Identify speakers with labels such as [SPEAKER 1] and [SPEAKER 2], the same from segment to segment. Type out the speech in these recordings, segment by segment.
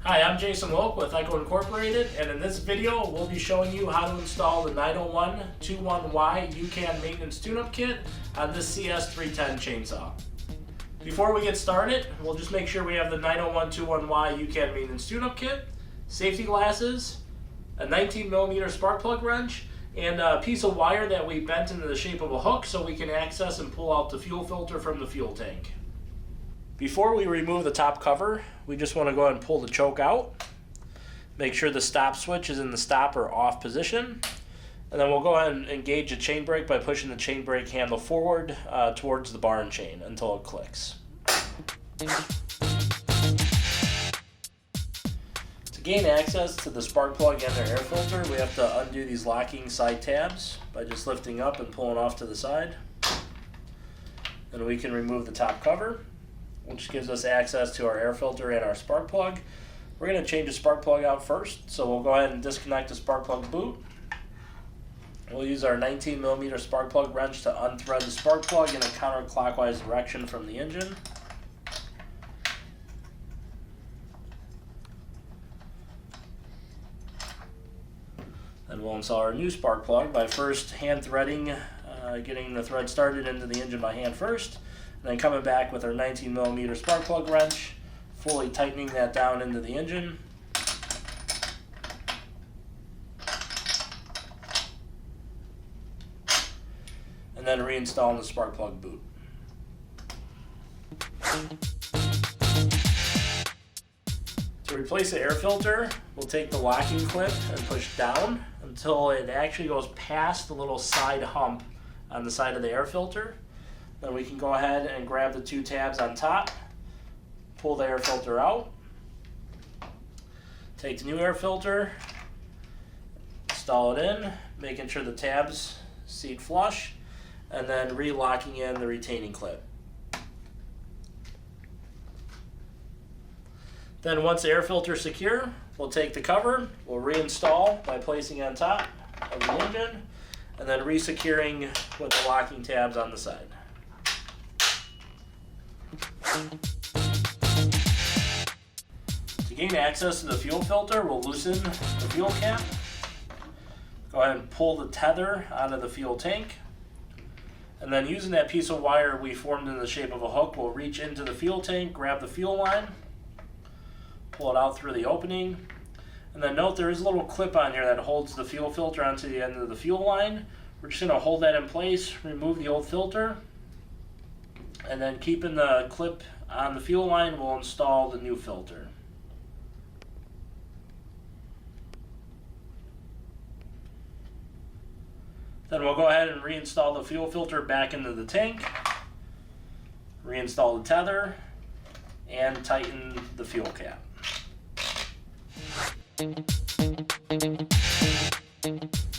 [SPEAKER 1] Hi, I'm Jason Wilk with Echo Incorporated, and in this video we'll be showing you how to install the 901-21Y YouCan maintenance tune-up kit on this CS310 chainsaw. Before we get started, we'll just make sure we have the 901-21Y YouCan maintenance tune-up kit, safety glasses, a 19mm spark plug wrench, and a piece of wire that we bent into the shape of a hook so we can access and pull out the fuel filter from the fuel tank. Before we remove the top cover, we just want to go ahead and pull the choke out. Make sure the stop switch is in the stop or off position. And then we'll go ahead and engage the chain brake by pushing the chain brake handle forward towards the bar and chain until it clicks. To gain access to the spark plug and their air filter, we have to undo these locking side tabs by just lifting up and pulling off to the side. Then we can remove the top cover, which gives us access to our air filter and our spark plug. We're going to change the spark plug out first, so we'll go ahead and disconnect the spark plug boot. We'll use our 19mm spark plug wrench to unthread the spark plug in a counterclockwise direction from the engine. Then we'll install our new spark plug by first hand threading, getting the thread started into the engine by hand first. And then coming back with our 19mm spark plug wrench, fully tightening that down into the engine. And then reinstalling the spark plug boot. To replace the air filter, we'll take the locking clip and push down until it actually goes past the little side hump on the side of the air filter. Then we can go ahead and grab the two tabs on top, pull the air filter out, take the new air filter, install it in, making sure the tabs seat flush, and then re-locking in the retaining clip. Then once the air filter is secure, we'll take the cover, we'll reinstall by placing it on top of the engine, and then re-securing with the locking tabs on the side. To gain access to the fuel filter, we'll loosen the fuel cap. Go ahead and pull the tether out of the fuel tank. And then using that piece of wire we formed in the shape of a hook, we'll reach into the fuel tank, grab the fuel line, pull it out through the opening. And then note there is a little clip on here that holds the fuel filter onto the end of the fuel line. We're just going to hold that in place, remove the old filter, and then keeping the clip on the fuel line, we'll install the new filter. Then we'll go ahead and reinstall the fuel filter back into the tank, reinstall the tether, and tighten the fuel cap.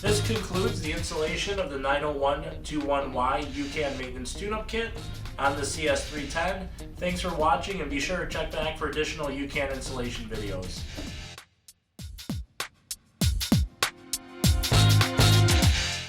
[SPEAKER 1] This concludes the installation of the 901-21Y YouCan maintenance tune-up kit on the CS310. Thanks for watching, and be sure to check back for additional YouCan installation videos.